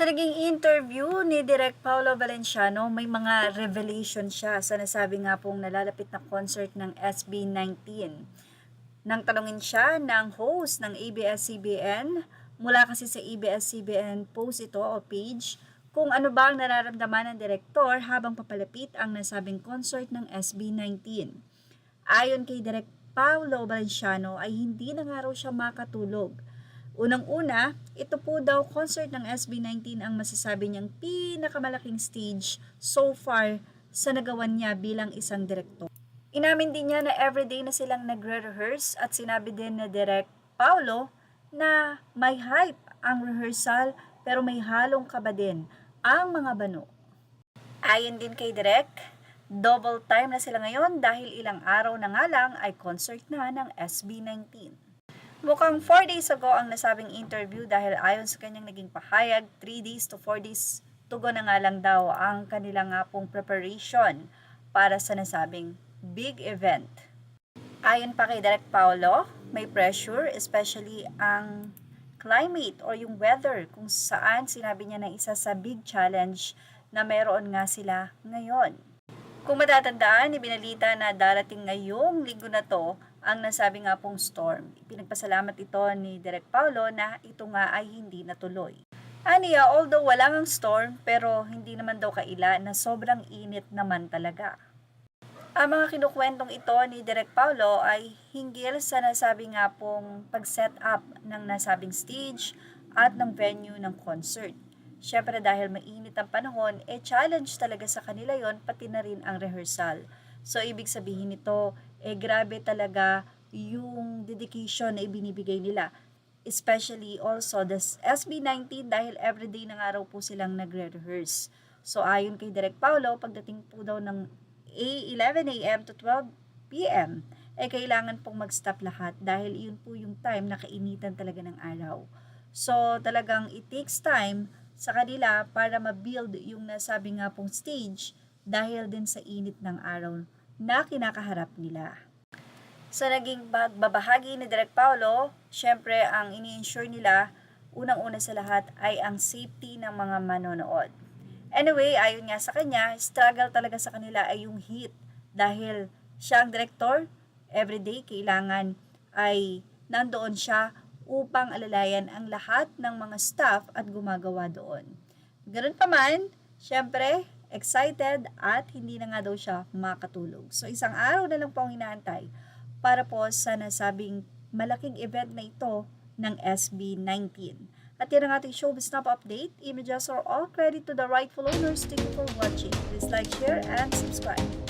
Sa naging interview ni Direk Paulo Valenciano, may mga revelation siya sa nasabi nga pong nalalapit na concert ng SB19. Nang tanungin siya ng host ng ABS-CBN, mula kasi sa ABS-CBN post ito o page, kung ano ba ang nararamdaman ng direktor habang papalapit ang nasabing concert ng SB19. Ayon kay Direk Paulo Valenciano ay hindi na nga raw siya makatulog. Unang-una, ito po daw concert ng SB19 ang masasabi niyang pinakamalaking stage so far sa nagawan niya bilang isang direktor. Inamin din niya na everyday na silang nagre-rehearse at sinabi din na Direk Paulo na may hype ang rehearsal pero may halong kaba din ang mga bano. Ayon din kay Direk, double time na sila ngayon dahil ilang araw na nga lang ay concert na ng SB19. Mukhang 4 days ago ang nasabing interview dahil ayon sa kanyang naging pahayag, 3 days to 4 days to go na nga lang daw ang kanilang nga pong preparation para sa nasabing big event. Ayon pa kay Direk Paulo, may pressure, especially ang climate or yung weather kung saan sinabi niya na isa sa big challenge na meron nga sila ngayon. Kung matatandaan, ibinalita na darating ngayong linggo na to ang nasabi nga pong storm. Pinagpasalamat ito ni Direk Paulo na ito nga ay hindi natuloy. Aniya, although wala ngang storm, pero hindi naman daw kaila na sobrang init naman talaga. Ang mga kinukwentong ito ni Direk Paulo ay hinggil sa nasabi nga pong pag-set up ng nasabing stage at ng venue ng concert. Siyempre dahil mainit ang panahon, challenge talaga sa kanila yon pati na rin ang rehearsal. So ibig sabihin nito, grabe talaga yung dedication na ibinibigay nila. Especially also the SB19 dahil everyday na nga raw po silang nagre-rehearse. So ayon kay Direk Paulo, pagdating po daw ng 11 a.m. to 12 p.m. Kailangan pong mag-stop lahat dahil yun po yung time na kainitan talaga ng araw. So talagang it takes time sa kanila para ma-build yung nasabi nga pong stage dahil din sa init ng araw na kinakaharap nila. Sa naging pagbabahagi ni Direk Paulo, syempre ang ini-ensure nila unang-una sa lahat ay ang safety ng mga manonood. Anyway, ayon nga sa kanya, struggle talaga sa kanila ay yung heat dahil siya ang direktor, everyday kailangan ay nandoon siya upang alalayan ang lahat ng mga staff at gumagawa doon. Ganun pa man, syempre, excited at hindi na nga daw siya makatulog. So isang araw na lang po ang inaantay para po sa nasabing malaking event na ito ng SB19. At yan ang ating showbiz snap update. Images are all credit to the rightful owners. Thank you for watching. Please like, share, and subscribe.